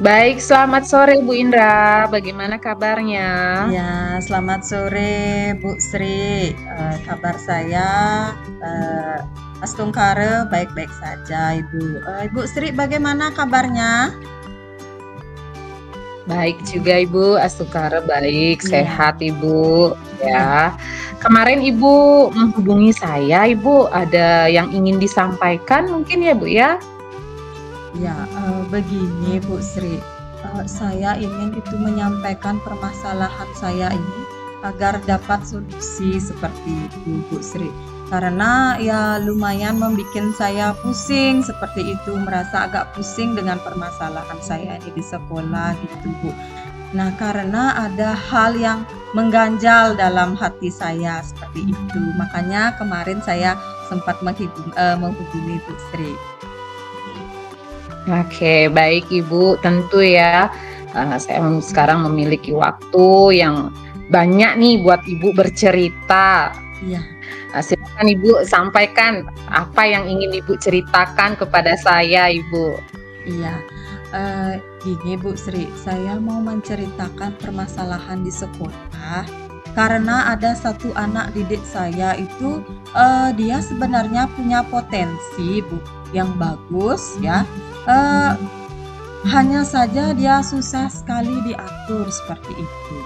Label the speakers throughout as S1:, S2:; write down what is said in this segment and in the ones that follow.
S1: Baik, selamat sore Bu Indra. Bagaimana kabarnya?
S2: Ya, selamat sore Bu Sri. Kabar saya eh, Astungkare baik-baik saja Ibu. Ibu Sri bagaimana kabarnya?
S1: Baik juga Ibu, Astukara baik,
S2: Iya,
S1: sehat Ibu.
S2: iya,
S1: Ya, kemarin Ibu menghubungi saya, Ibu ada yang ingin disampaikan mungkin ya Bu ya?
S2: iya. Begini Bu Sri, saya ingin itu menyampaikan permasalahan saya ini agar dapat solusi seperti itu Bu Sri. Karena ya lumayan membuat saya pusing seperti itu, merasa agak pusing dengan permasalahan saya ini di sekolah gitu Bu. Nah, karena ada hal yang mengganjal dalam hati saya seperti itu. Makanya kemarin saya sempat menghubungi Bu Sri.
S1: Oke, baik Ibu, tentu ya. Saya sekarang memiliki waktu yang banyak nih buat Ibu bercerita.
S2: Iya,
S1: Silakan Ibu sampaikan apa yang ingin Ibu ceritakan kepada saya, Ibu.
S2: iya. Gini Bu Sri, saya mau menceritakan permasalahan di sekolah karena ada satu anak didik saya itu dia sebenarnya punya potensi Bu yang bagus ya. Eh, Hanya saja dia susah sekali diatur seperti itu.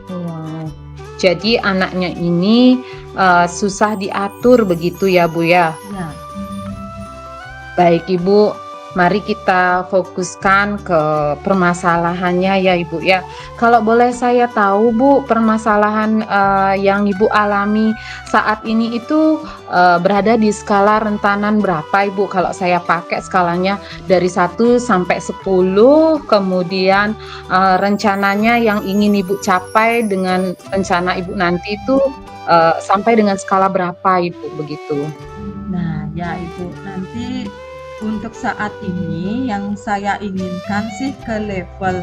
S1: Wow. Jadi anaknya ini susah diatur begitu ya Bu ya.
S2: Ya,
S1: Baik Ibu, mari kita fokuskan ke permasalahannya ya Ibu ya. Kalau boleh saya tahu Bu, permasalahan yang Ibu alami saat ini itu berada di skala rentanan berapa Ibu? Kalau saya pakai skalanya dari 1 sampai 10, kemudian rencananya yang ingin Ibu capai dengan rencana Ibu nanti itu sampai dengan skala berapa Ibu begitu?
S2: nah ya Ibu, nanti untuk saat ini yang saya inginkan sih ke level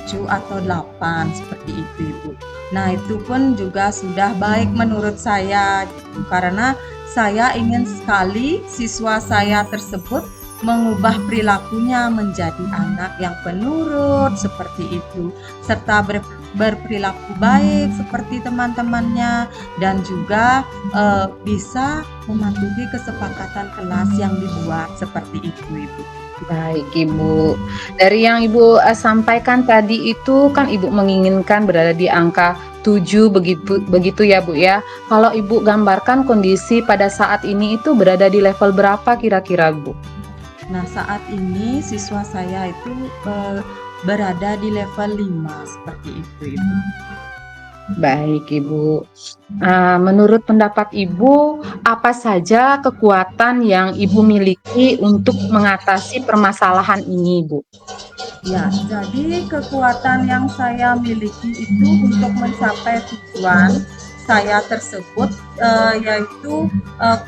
S2: 7 atau 8 seperti itu Ibu. Nah, itu pun juga sudah baik menurut saya gitu. Karena saya ingin sekali siswa saya tersebut mengubah perilakunya menjadi anak yang penurut seperti itu, serta berperilaku baik seperti teman-temannya, dan juga bisa mematuhi kesepakatan kelas yang dibuat seperti itu Ibu.
S1: Baik Ibu, dari yang Ibu sampaikan tadi itu kan Ibu menginginkan berada di angka 7 begitu begitu ya Bu ya. Kalau Ibu gambarkan kondisi pada saat ini itu berada di level berapa kira-kira Bu?
S2: Nah, saat ini siswa saya itu berada di level 5 seperti itu Ibu.
S1: Baik Ibu. Menurut pendapat Ibu, apa saja kekuatan yang Ibu miliki untuk mengatasi permasalahan ini Bu?
S2: Ya, jadi kekuatan yang saya miliki itu untuk mencapai tujuan saya tersebut yaitu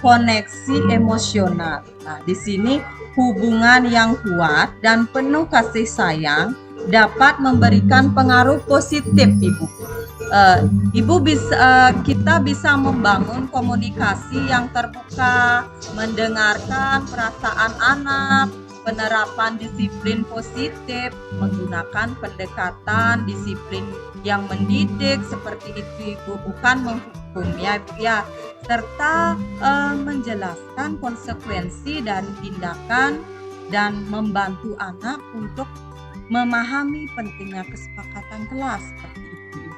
S2: koneksi emosional. Nah, di sini hubungan yang kuat dan penuh kasih sayang dapat memberikan pengaruh positif, Ibu. Eh, Ibu bisa kita bisa membangun komunikasi yang terbuka, mendengarkan perasaan anak, penerapan disiplin positif, menggunakan pendekatan disiplin yang mendidik seperti itu Ibu, bukan menghukum ya Ibu ya, serta menjelaskan konsekuensi dari tindakan dan membantu anak untuk memahami pentingnya kesepakatan kelas seperti itu Ibu.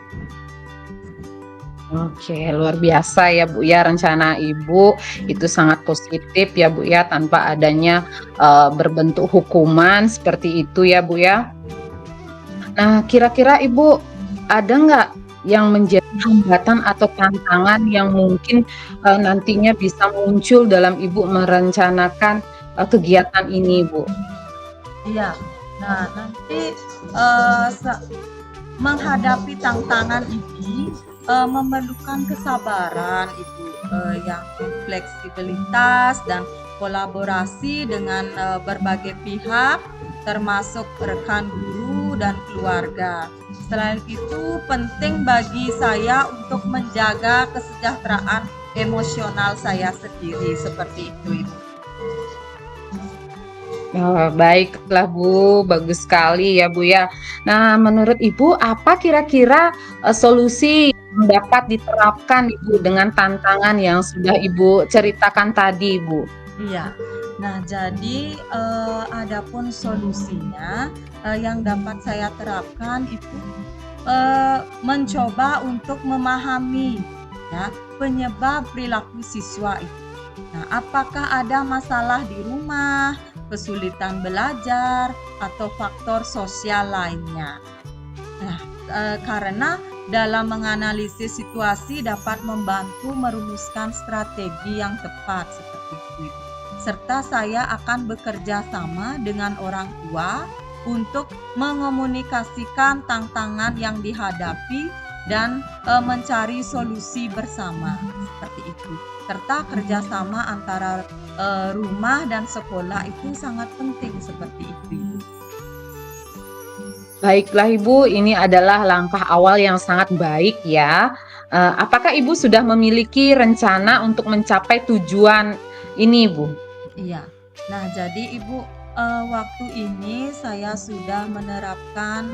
S1: Oke, luar biasa ya Bu ya, rencana Ibu itu sangat positif ya Bu ya, tanpa adanya berbentuk hukuman seperti itu ya Bu ya. Nah, kira-kira Ibu ada nggak yang menjadi hambatan atau tantangan yang mungkin nantinya bisa muncul dalam Ibu merencanakan kegiatan ini Bu?
S2: Iya. Nah, nanti eh, menghadapi tantangan ini memerlukan kesabaran Ibu, yang fleksibilitas dan kolaborasi dengan berbagai pihak termasuk rekan guru dan keluarga. Selain itu penting bagi saya untuk menjaga kesejahteraan emosional saya sendiri seperti itu Ibu.
S1: Oh, baiklah Bu, bagus sekali ya Bu ya. Nah, menurut Ibu apa kira-kira solusi yang dapat diterapkan Ibu dengan tantangan yang sudah Ibu ceritakan tadi Bu?
S2: Iya. Nah, jadi, adapun solusinya, yang dapat saya terapkan itu, mencoba untuk memahami ya, penyebab perilaku siswa itu. Nah, apakah ada masalah di rumah, kesulitan belajar, atau faktor sosial lainnya? Nah, karena dalam menganalisis situasi dapat membantu merumuskan strategi yang tepat seperti itu. Serta saya akan bekerja sama dengan orang tua untuk mengomunikasikan tantangan yang dihadapi dan mencari solusi bersama seperti itu. Serta kerjasama antara rumah dan sekolah itu sangat penting seperti itu.
S1: Baiklah Ibu, ini adalah langkah awal yang sangat baik ya. Apakah Ibu sudah memiliki rencana untuk mencapai tujuan ini Bu?
S2: Iya. Nah, jadi Ibu, waktu ini saya sudah menerapkan,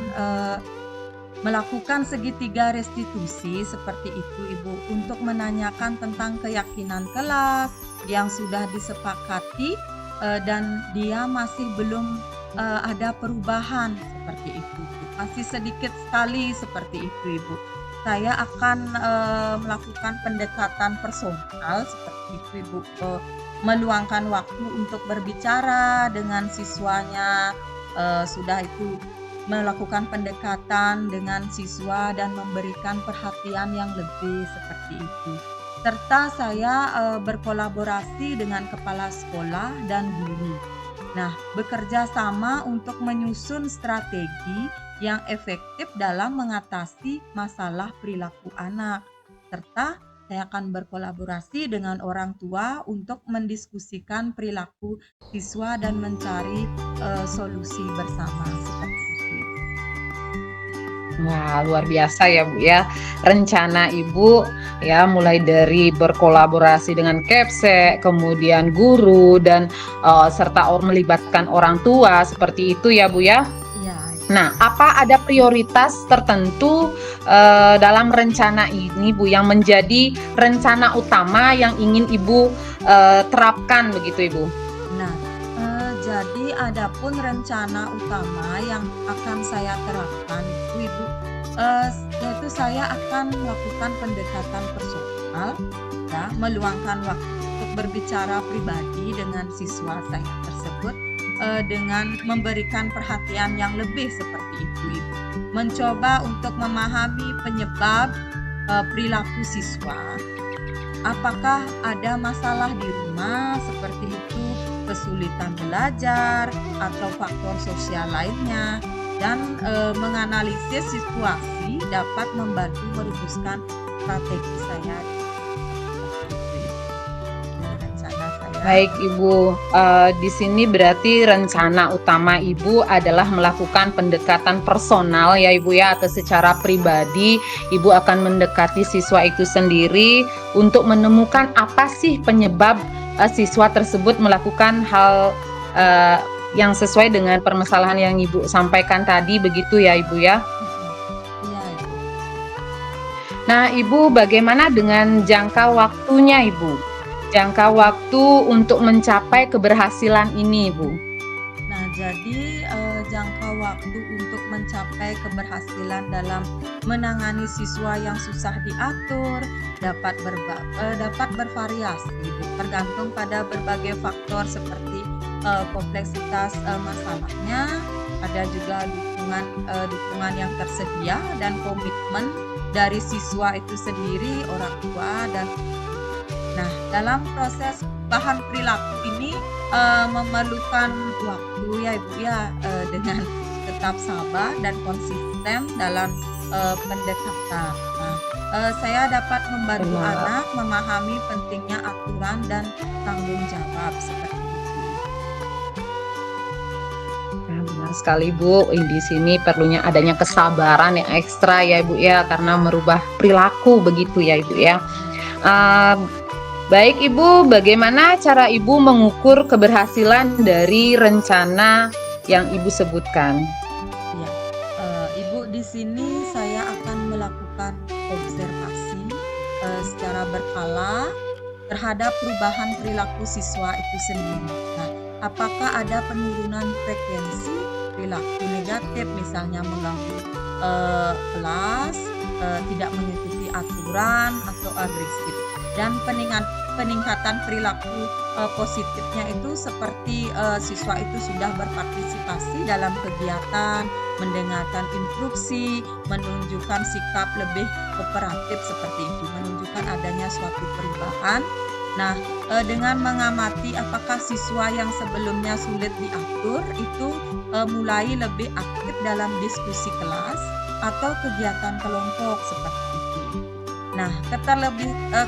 S2: melakukan segitiga restitusi seperti itu Ibu, untuk menanyakan tentang keyakinan kelas yang sudah disepakati, dan dia masih belum, ada perubahan seperti itu, Bu. Masih sedikit sekali seperti itu Ibu. Saya akan, melakukan pendekatan personal seperti itu Ibu, meluangkan waktu untuk berbicara dengan siswanya, sudah itu melakukan pendekatan dengan siswa dan memberikan perhatian yang lebih seperti itu. Serta saya, berkolaborasi dengan kepala sekolah dan guru. Nah, bekerja sama untuk menyusun strategi yang efektif dalam mengatasi masalah perilaku anak. Serta saya akan berkolaborasi dengan orang tua untuk mendiskusikan perilaku siswa dan mencari solusi bersama seperti itu.
S1: Wah, luar biasa ya Bu ya. Rencana Ibu ya mulai dari berkolaborasi dengan Kepse, kemudian guru dan serta melibatkan orang tua seperti itu ya Bu ya.
S2: Iya,
S1: Nah, apa ada prioritas tertentu dalam rencana ini Bu yang menjadi rencana utama yang ingin Ibu terapkan begitu Ibu?
S2: nah, jadi adapun rencana utama yang akan saya terapkan itu Ibu, yaitu saya akan melakukan pendekatan personal, ya, meluangkan waktu untuk berbicara pribadi dengan siswa saya tersebut, dengan memberikan perhatian yang lebih seperti itu Ibu. Mencoba untuk memahami penyebab, perilaku siswa. Apakah ada masalah di rumah seperti itu, kesulitan belajar atau faktor sosial lainnya, dan menganalisis situasi dapat membantu merumuskan strategi saya. Rencana saya.
S1: Baik Ibu, di sini berarti rencana utama Ibu adalah melakukan pendekatan personal ya Ibu ya, atau secara pribadi Ibu akan mendekati siswa itu sendiri untuk menemukan apa sih penyebab siswa tersebut melakukan hal yang sesuai dengan permasalahan yang Ibu sampaikan tadi begitu ya Ibu ya.
S2: Iya, Ibu.
S1: Nah Ibu, bagaimana dengan jangka waktunya Ibu? Jangka waktu untuk mencapai keberhasilan ini, Bu.
S2: Nah, jadi jangka waktu untuk mencapai keberhasilan dalam menangani siswa yang susah diatur dapat bervariasi, tergantung pada berbagai faktor seperti kompleksitas masalahnya, ada juga dukungan yang tersedia dan komitmen dari siswa itu sendiri, orang tua dan. Nah, dalam proses perubahan perilaku ini memerlukan waktu ya Ibu ya, dengan tetap sabar dan konsisten dalam pendekatan. Nah, saya dapat membantu
S1: Benar.
S2: anak memahami pentingnya aturan dan tanggung jawab seperti itu.
S1: Benar sekali Bu, di sini perlunya adanya kesabaran yang ekstra ya Ibu ya, karena merubah perilaku begitu ya Ibu ya. Baik Ibu, bagaimana cara Ibu mengukur keberhasilan dari rencana yang Ibu sebutkan?
S2: Ya, Ibu, di sini saya akan melakukan observasi secara berkala terhadap perubahan perilaku siswa itu sendiri. Nah, apakah ada penurunan frekuensi perilaku negatif, misalnya mengganggu kelas, tidak mengikuti aturan atau agresif, dan peningkatan perilaku positifnya itu seperti siswa itu sudah berpartisipasi dalam kegiatan, mendengarkan instruksi, menunjukkan sikap lebih kooperatif seperti itu, menunjukkan adanya suatu perubahan. Nah, dengan mengamati apakah siswa yang sebelumnya sulit diatur itu mulai lebih aktif dalam diskusi kelas atau kegiatan kelompok seperti itu. Nah,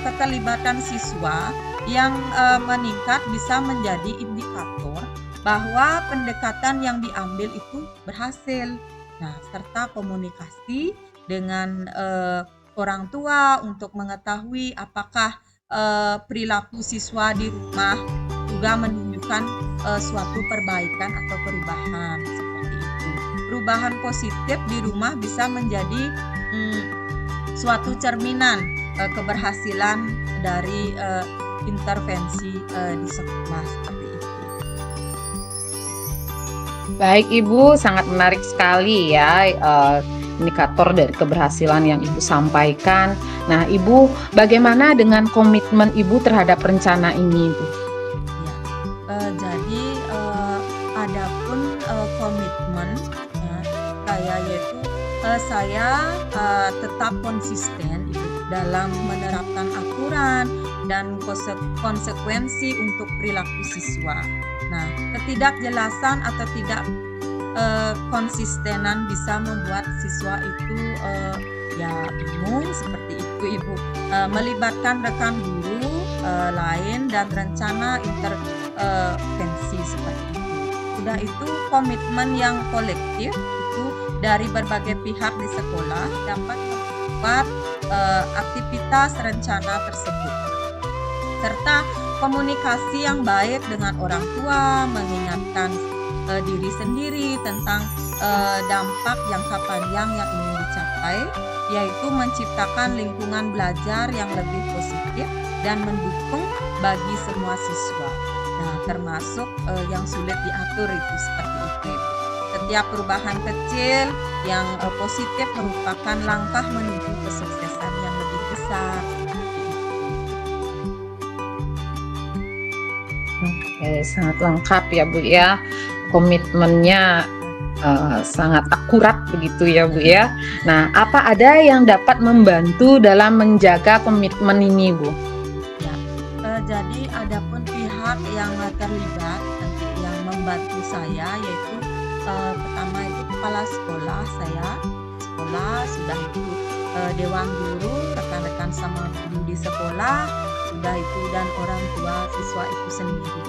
S2: keterlibatan siswa yang meningkat bisa menjadi indikator bahwa pendekatan yang diambil itu berhasil. Nah, serta komunikasi dengan orang tua untuk mengetahui apakah perilaku siswa di rumah juga menunjukkan suatu perbaikan atau perubahan seperti itu. Perubahan positif di rumah bisa menjadi suatu cerminan keberhasilan dari intervensi di sekolah seperti itu.
S1: Baik Ibu, sangat menarik sekali ya indikator dari keberhasilan yang Ibu sampaikan. Nah Ibu, bagaimana dengan komitmen Ibu terhadap rencana ini Ibu?
S2: Ya, jadi adapun komitmen saya yaitu saya tetap konsisten dalam menerapkan aturan dan konsekuensi untuk perilaku siswa. Nah, ketidakjelasan atau tidak konsistenan bisa membuat siswa itu ya bingung seperti itu Ibu. Melibatkan rekan guru lain dan rencana intervensi seperti itu. Sudah itu komitmen yang kolektif itu dari berbagai pihak di sekolah dapat membuat aktivitas rencana tersebut, serta komunikasi yang baik dengan orang tua, mengingatkan diri sendiri tentang dampak jangka panjang yang ingin dicapai, yaitu menciptakan lingkungan belajar yang lebih positif dan mendukung bagi semua siswa. Nah, termasuk yang sulit diatur itu seperti itu. Setiap perubahan kecil yang positif merupakan langkah menuju kesuksesan yang lebih besar.
S1: Oke, sangat lengkap ya Bu ya. Komitmennya sangat akurat begitu ya Bu ya. Nah, apa ada yang dapat membantu dalam menjaga komitmen ini Bu?
S2: Ya, jadi adapun pihak yang terlibat nanti yang membantu saya yaitu pertama itu kepala sekolah saya, sekolah sudah itu dewan guru, rekan-rekan sama guru di sekolah, sudah itu dan orang tua siswa itu sendiri.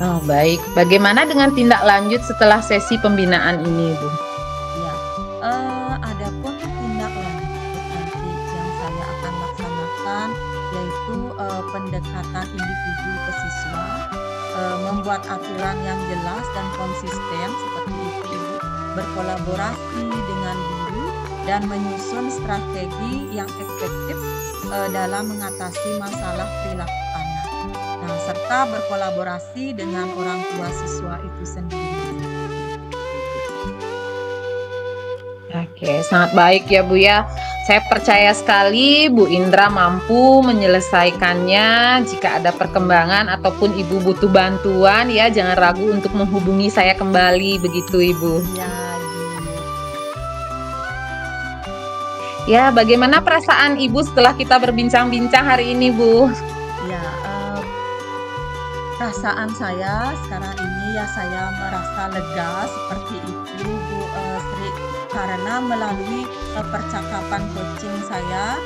S1: Oh, baik. Bagaimana dengan tindak lanjut setelah sesi pembinaan ini Bu?
S2: Ya, adapun tindak lanjut nanti yang saya akan laksanakan yaitu pendekatan individu ke siswa, membuat aturan yang jelas dan konsisten seperti itu, berkolaborasi dengan guru dan menyusun strategi yang efektif dalam mengatasi masalah perilaku anak. Nah, serta berkolaborasi dengan orang tua siswa itu sendiri.
S1: Oke, sangat baik ya Bu ya. Saya percaya sekali Bu Indra mampu menyelesaikannya. Jika ada perkembangan ataupun Ibu butuh bantuan ya, jangan ragu untuk menghubungi saya kembali begitu Ibu.
S2: Ya, Ibu.
S1: Ya, bagaimana perasaan Ibu setelah kita berbincang-bincang hari ini Bu?
S2: Ya, perasaan saya sekarang ini ya saya merasa lega seperti itu Bu Sri, karena melalui percakapan coaching saya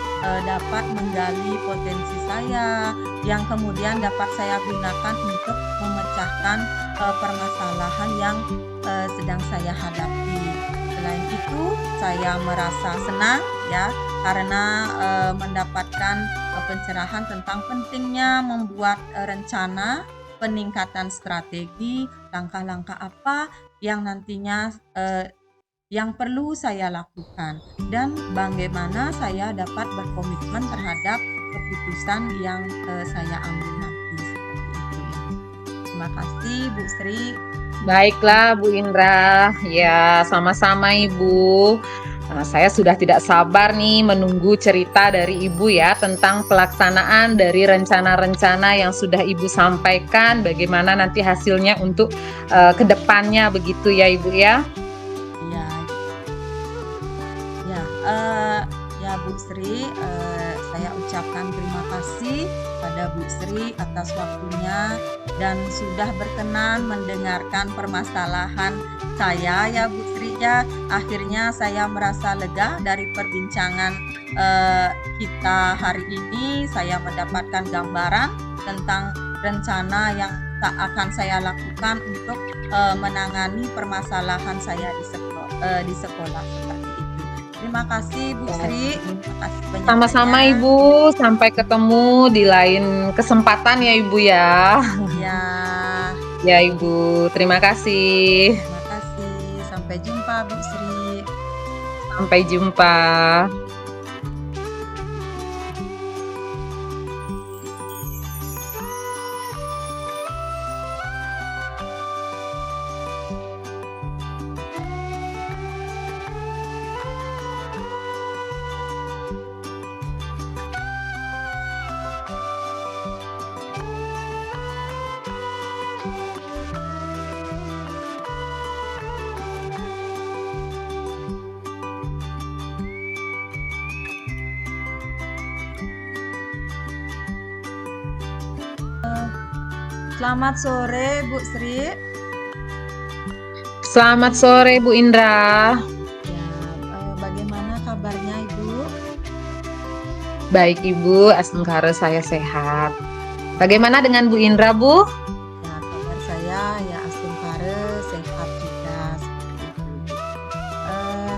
S2: dapat menggali potensi saya yang kemudian dapat saya gunakan untuk memecahkan permasalahan yang sedang saya hadapi. Selain itu, saya merasa senang ya karena mendapatkan pencerahan tentang pentingnya membuat rencana peningkatan strategi, langkah-langkah apa yang nantinya yang perlu saya lakukan dan bagaimana saya dapat berkomitmen terhadap keputusan yang saya ambil nanti seperti itu. Terima kasih Bu Sri.
S1: Baiklah Bu Indra, ya sama-sama Ibu. Saya sudah tidak sabar nih menunggu cerita dari Ibu ya tentang pelaksanaan dari rencana-rencana yang sudah Ibu sampaikan, bagaimana nanti hasilnya untuk kedepannya begitu ya Ibu ya.
S2: Ya, ya, ya Bu Sri, saya ucapkan terima kasih pada Bu Sri atas waktunya dan sudah berkenan mendengarkan permasalahan saya ya Bu Sri ya. Akhirnya saya merasa lega dari perbincangan kita hari ini. Saya mendapatkan gambaran tentang rencana yang tak akan saya lakukan untuk menangani permasalahan saya di sekolah seperti itu. Terima kasih Bu Sri. Terima kasih banyak.
S1: Sama-sama Ibu, sampai ketemu di lain kesempatan ya Ibu ya.
S2: Ya.
S1: Ya Ibu, terima kasih.
S2: Terima kasih. Sampai jumpa Bu Sri.
S1: Sampai jumpa.
S2: Selamat sore Bu Sri.
S1: Selamat sore Bu Indra.
S2: Ya, bagaimana kabarnya Ibu?
S1: Baik Ibu, Asengkara saya sehat. Bagaimana dengan Bu Indra Bu?
S2: Ya, kabar saya ya Asengkara sehat juga seperti itu.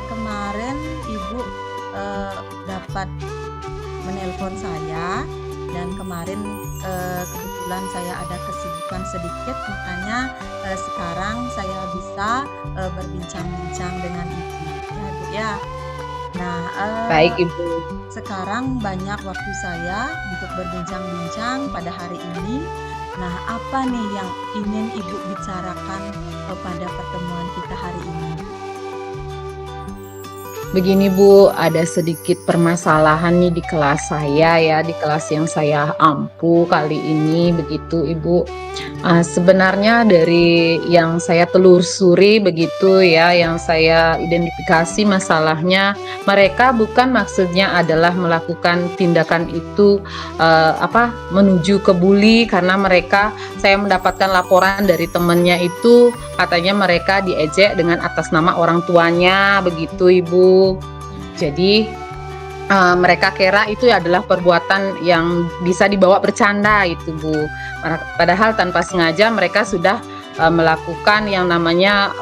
S2: Kemarin Ibu dapat menelpon saya dan kemarin kebetulan saya ada kesibukan sedikit, makanya sekarang saya bisa berbincang-bincang dengan Ibu ya Bu ya. Nah,
S1: Baik Ibu.
S2: sekarang banyak waktu saya untuk berbincang-bincang pada hari ini. Nah, apa nih yang ingin Ibu bicarakan pada pertemuan kita hari ini?
S1: Begini Bu, ada sedikit permasalahan nih di kelas saya ya, di kelas yang saya ampu kali ini begitu Ibu. Sebenarnya dari yang saya telusuri begitu ya, yang saya identifikasi masalahnya, mereka bukan maksudnya adalah melakukan tindakan itu menuju ke bully, karena mereka, saya mendapatkan laporan dari temannya itu katanya mereka diejek dengan atas nama orang tuanya begitu Ibu. Jadi mereka kira itu adalah perbuatan yang bisa dibawa bercanda itu Bu. Padahal tanpa sengaja mereka sudah melakukan yang namanya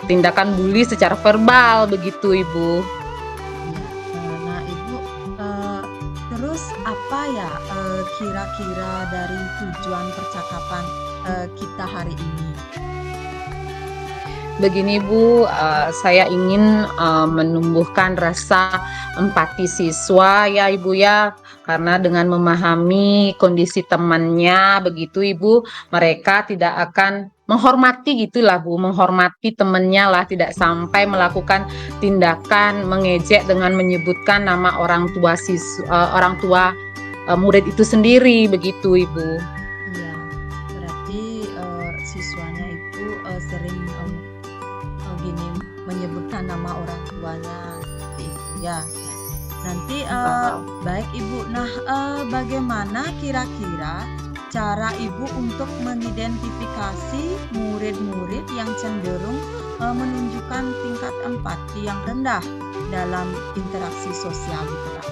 S1: tindakan bully secara verbal begitu Ibu.
S2: Nah Ibu, terus apa ya kira-kira dari tujuan percakapan kita hari ini?
S1: Begini Bu, saya ingin menumbuhkan rasa empati siswa ya Ibu ya, karena dengan memahami kondisi temannya begitu Ibu, mereka tidak akan menghormati gitulah Bu, menghormati temannya lah, tidak sampai melakukan tindakan mengejek dengan menyebutkan nama orang tua murid itu sendiri begitu Ibu.
S2: Iya, berarti siswanya itu sering gini menyebutkan nama orang tuanya seperti itu ya. Nanti baik Ibu. Nah, bagaimana kira-kira cara Ibu untuk mengidentifikasi murid-murid yang cenderung menunjukkan tingkat empati yang rendah dalam interaksi sosial di kelas?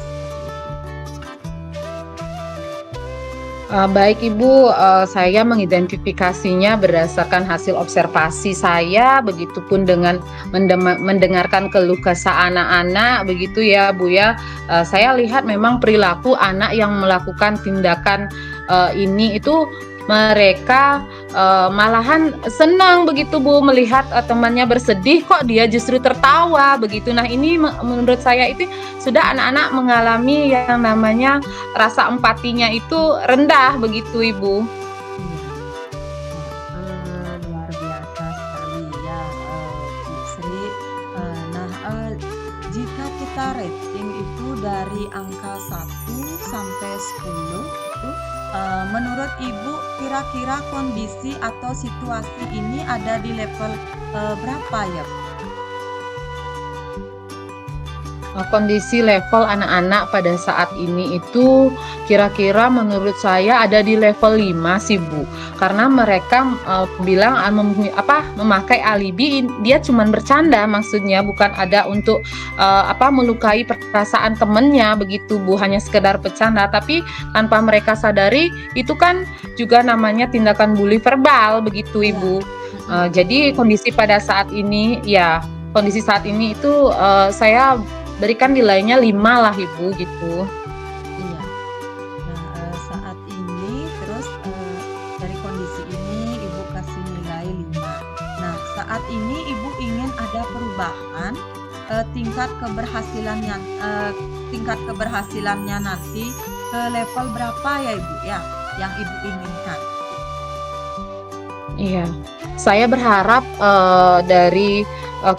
S1: Baik Ibu, saya mengidentifikasinya berdasarkan hasil observasi saya, begitupun dengan mendengarkan keluh kesah anak-anak, begitu ya Bu ya. Saya lihat memang perilaku anak yang melakukan tindakan ini itu mereka malahan senang begitu Bu melihat temannya bersedih, kok dia justru tertawa begitu. Nah ini menurut saya itu sudah anak-anak mengalami yang namanya rasa empatinya itu rendah begitu Ibu.
S2: Iya. Wah, luar biasa sekali ya, Bu Sri. Nah, jika kita rating itu dari angka 1 sampai 10 itu, menurut Ibu kira-kira kondisi atau situasi ini ada di level, berapa ya, Bu?
S1: Kondisi level anak-anak pada saat ini itu kira-kira menurut saya ada di level 5 sih Bu. Karena mereka bilang memakai alibi dia cuman bercanda maksudnya bukan ada untuk melukai perasaan temennya begitu Bu, hanya sekedar bercanda tapi tanpa mereka sadari itu kan juga namanya tindakan bully verbal begitu
S2: Iya,
S1: Ibu.
S2: mhm,
S1: Jadi kondisi saat ini itu saya berikan nilainya 5 lah Ibu, gitu.
S2: iya. Nah, saat ini terus, dari kondisi ini Ibu kasih nilai 5. Nah, saat ini Ibu ingin ada perubahan, tingkat keberhasilannya nanti ke level berapa ya Ibu ya, yang Ibu inginkan?
S1: Iya. Saya berharap, dari,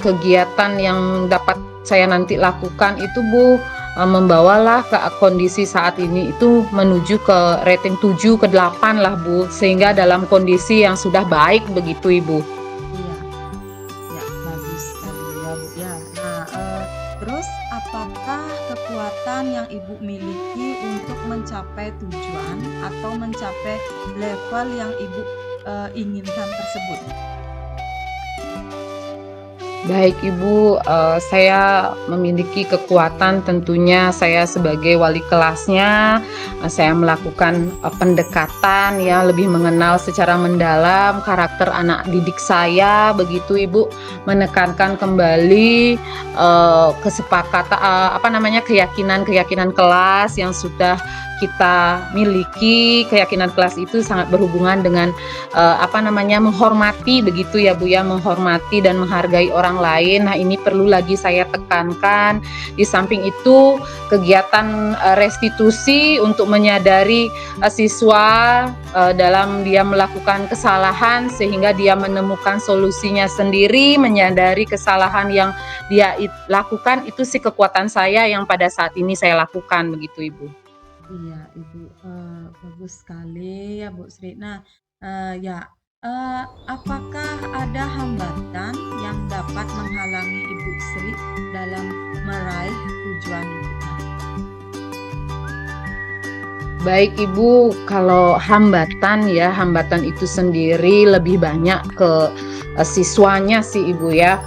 S1: kegiatan yang dapat saya nanti lakukan itu Bu, membawalah ke kondisi saat ini itu menuju ke rating 7 ke 8 lah Bu, sehingga dalam kondisi yang sudah baik begitu Ibu.
S2: Iya. Ya, bagus sekali ya, Bu, ya. Nah, terus apakah kekuatan yang Ibu miliki untuk mencapai tujuan atau mencapai level yang Ibu, inginkan tersebut?
S1: Baik Ibu, saya memiliki kekuatan tentunya saya sebagai wali kelasnya, saya melakukan, pendekatan ya, lebih mengenal secara mendalam karakter anak didik saya begitu Ibu, menekankan kembali, keyakinan-keyakinan kelas yang sudah kita miliki, keyakinan kelas itu sangat berhubungan dengan menghormati begitu ya Bu ya, menghormati dan menghargai orang lain. Nah ini perlu lagi saya tekankan. Di samping itu kegiatan restitusi untuk menyadari siswa dalam dia melakukan kesalahan sehingga dia menemukan solusinya sendiri, menyadari kesalahan yang dia lakukan itu sih kekuatan saya yang pada saat ini saya lakukan begitu Ibu.
S2: Iya, Ibu, bagus sekali ya, Bu Sri. Nah, ya, apakah ada hambatan yang dapat menghalangi Ibu Sri dalam meraih tujuan Ibu tadi?
S1: Baik Ibu, kalau hambatan itu sendiri lebih banyak ke siswanya sih Ibu ya.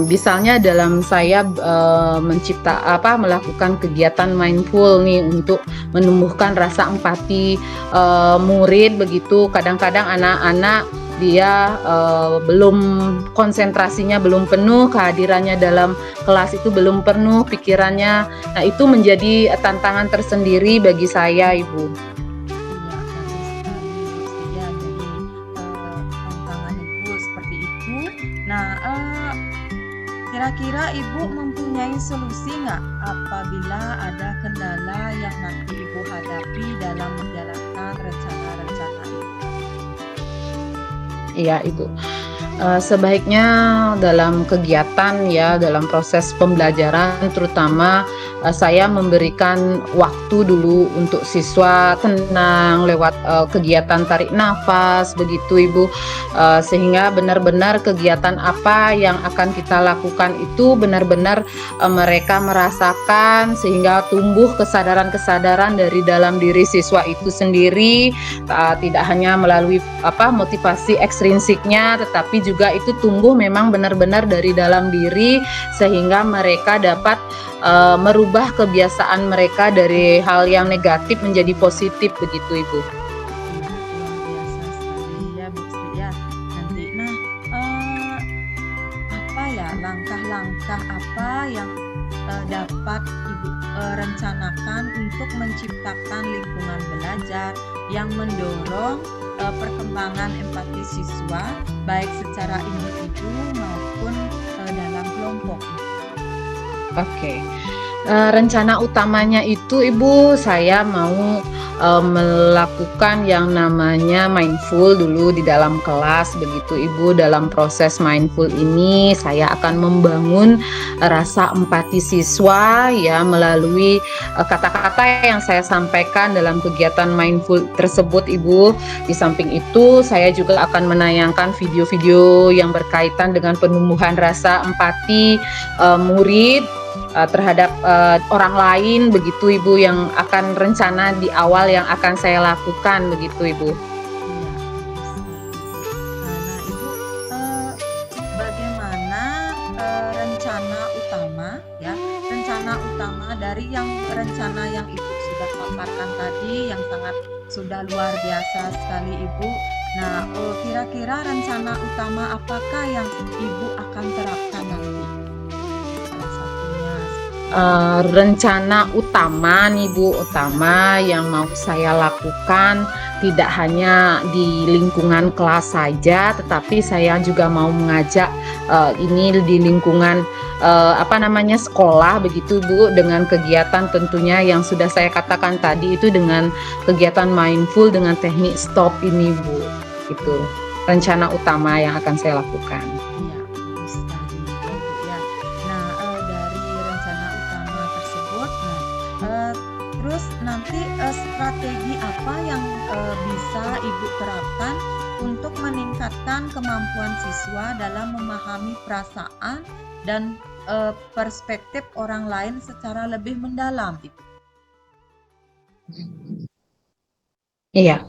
S1: Misalnya dalam saya melakukan kegiatan mindful nih untuk menumbuhkan rasa empati murid begitu. Kadang-kadang anak-anak dia belum konsentrasinya belum penuh, kehadirannya dalam kelas itu belum penuh pikirannya. Nah, itu menjadi tantangan tersendiri bagi saya, Ibu.
S2: Iya, bagus sekali, Bu Sri ya. Jadi, tantangan Ibu seperti itu. Nah, kira-kira Ibu mempunyai solusi nggak apabila ada kendala yang nanti Ibu hadapi dalam menjalankan rencana-rencana Ibu tadi?
S1: Iya, itu. Sebaiknya dalam kegiatan ya, dalam proses pembelajaran terutama, saya memberikan waktu dulu untuk siswa tenang lewat, kegiatan tarik nafas begitu Ibu, sehingga benar-benar kegiatan apa yang akan kita lakukan itu benar-benar, mereka merasakan sehingga tumbuh kesadaran-kesadaran dari dalam diri siswa itu sendiri, tidak hanya melalui motivasi ekstrinsiknya tetapi juga itu tumbuh memang benar-benar dari dalam diri sehingga mereka dapat merubah kebiasaan mereka dari hal yang negatif menjadi positif begitu Ibu.
S2: langkah-langkah apa yang dapat Ibu rencanakan untuk menciptakan lingkungan belajar yang mendorong perkembangan empati siswa baik secara individu maupun dalam kelompok.
S1: Oke. Rencana utamanya itu Ibu, saya mau melakukan yang namanya mindful dulu di dalam kelas begitu Ibu. Dalam proses mindful ini saya akan membangun rasa empati siswa ya melalui kata-kata yang saya sampaikan dalam kegiatan mindful tersebut Ibu. Di samping itu saya juga akan menayangkan video-video yang berkaitan dengan penumbuhan rasa empati murid terhadap orang lain begitu Ibu, yang akan rencana di awal yang akan saya lakukan begitu Ibu.
S2: Nah, Ibu, bagaimana rencana utama ya, rencana utama dari rencana yang Ibu sudah paparkan tadi yang sangat sudah luar biasa sekali Ibu. Nah, kira-kira rencana utama apakah yang Ibu akan terapkan nanti? Salah satunya.
S1: Rencana utama nih Bu, utama yang mau saya lakukan tidak hanya di lingkungan kelas saja, tetapi saya juga mau mengajak ini di lingkungan sekolah begitu Bu, dengan kegiatan tentunya yang sudah saya katakan tadi itu dengan kegiatan mindful dengan teknik stop ini Bu. Itu rencana utama yang akan saya lakukan.
S2: Iya, bagus sekali ya, Bu, ya. Nah, dari rencana utama tersebut, terus nanti strategi apa yang bisa Ibu terapkan untuk meningkatkan kemampuan siswa dalam memahami perasaan dan perspektif orang lain secara lebih mendalam, Ibu?
S1: Iya.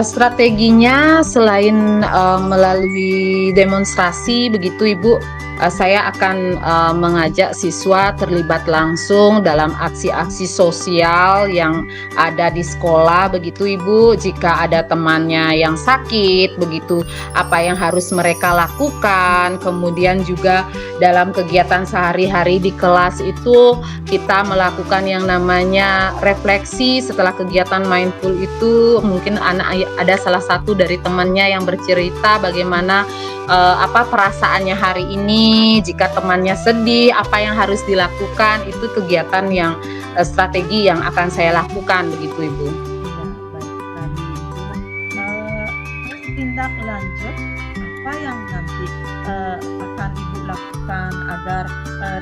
S1: Strateginya selain melalui demonstrasi begitu Ibu, saya akan mengajak siswa terlibat langsung dalam aksi-aksi sosial yang ada di sekolah begitu Ibu. Jika ada temannya yang sakit begitu, apa yang harus mereka lakukan. Kemudian juga dalam kegiatan sehari-hari di kelas itu kita melakukan yang namanya refleksi setelah kegiatan mindful itu. Mungkin ada salah satu dari temannya yang bercerita bagaimana perasaannya hari ini. Jika temannya sedih, apa yang harus dilakukan. Itu kegiatan yang strategi yang akan saya lakukan begitu Ibu.
S2: Iya, baik sekali Ibu. Terus tindak lanjut apa yang nanti akan Ibu lakukan agar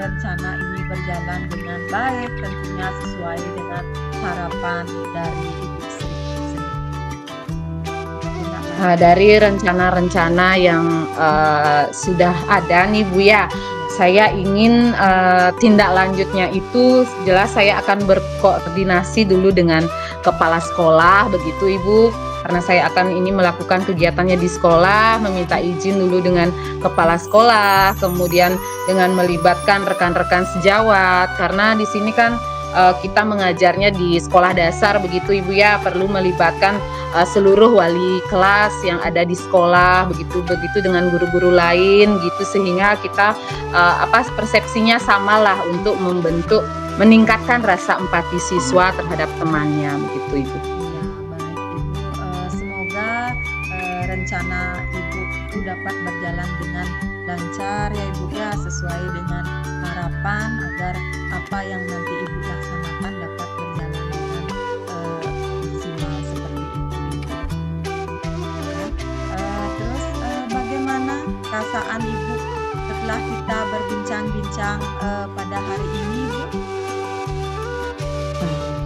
S2: rencana ini berjalan dengan baik, tentunya sesuai dengan harapan dari Ibu sendiri.
S1: Dari rencana-rencana yang sudah ada nih Bu ya, saya ingin tindak lanjutnya itu jelas saya akan berkoordinasi dulu dengan kepala sekolah begitu Ibu, karena saya akan ini melakukan kegiatannya di sekolah, meminta izin dulu dengan kepala sekolah, kemudian dengan melibatkan rekan-rekan sejawat, karena di sini kan kita mengajarnya di sekolah dasar begitu Ibu ya, perlu melibatkan seluruh wali kelas yang ada di sekolah begitu dengan guru-guru lain gitu, sehingga kita persepsinya samalah untuk meningkatkan rasa empati siswa terhadap temannya begitu Ibu.
S2: Ya, baik Ibu. Semoga rencana Ibu itu dapat berjalan dengan lancar ya Ibu ya, sesuai dengan harapan agar apa yang nanti Ibu laksanakan dapat berjalan dengan maksimal seperti itu Ibu. Terus bagaimana perasaan Ibu setelah kita berbincang-bincang pada hari ini Ibu?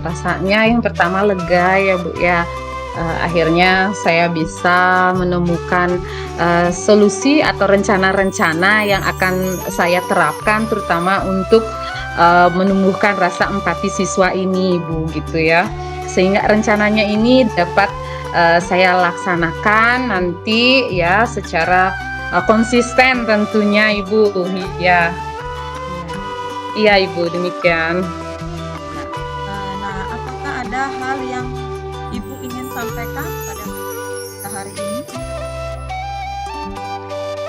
S1: Rasanya yang pertama lega ya Bu ya. Akhirnya saya bisa menemukan solusi atau rencana-rencana yang akan saya terapkan terutama untuk menumbuhkan rasa empati siswa ini Bu gitu ya, sehingga rencananya ini dapat saya laksanakan nanti ya secara konsisten tentunya Ibu ya. Iya Ibu, demikian.
S2: Nah, apakah ada hal yang Ibu ingin sampaikan pada hari ini?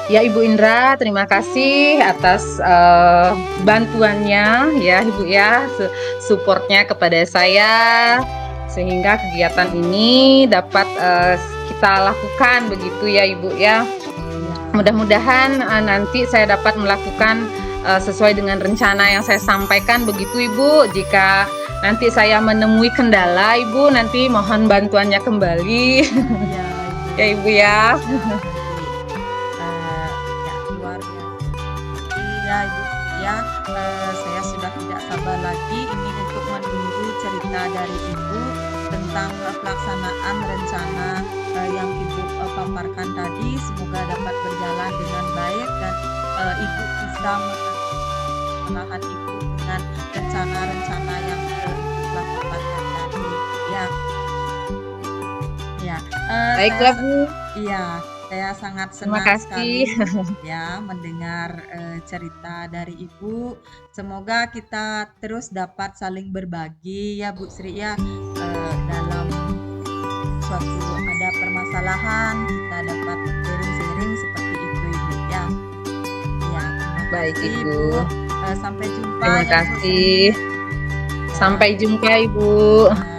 S1: Ya Ibu Indra, terima kasih atas bantuannya ya Ibu ya, supportnya kepada saya sehingga kegiatan ini dapat kita lakukan begitu ya Ibu ya.
S2: Ya,
S1: Mudah-mudahan nanti saya dapat melakukan sesuai dengan rencana yang saya sampaikan begitu Ibu. Jika nanti saya menemui kendala Ibu, nanti mohon bantuannya kembali
S2: ya
S1: ya
S2: Ibu.
S1: Ibu ya.
S2: Ya, nanti ya luar biasa. Iya Ibu, ya saya sudah tidak sabar lagi ini untuk menunggu cerita dari Ibu tentang pelaksanaan rencana yang Ibu paparkan tadi. Semoga dapat berjalan dengan baik dan Ibu bisa mengenalkan Ibu dengan rencana-rencana yang Ibu telah paparkan tadi. Ya, ya.
S1: Baiklah Bu,
S2: Iya, saya sangat
S1: terima
S2: senang sekali
S1: kasih.
S2: ya mendengar cerita dari Ibu. Semoga kita terus dapat saling berbagi ya Bu Sri ya, dalam suatu ada permasalahan kita dapat sharing-sharing seperti itu Ibu ya. Ya, terima
S1: Baik
S2: kasih
S1: Ibu,
S2: Bu. Sampai jumpa
S1: terima
S2: ya Bu Sri.
S1: kasih.
S2: Ya,
S1: Sampai jumpa Ibu.
S2: ya.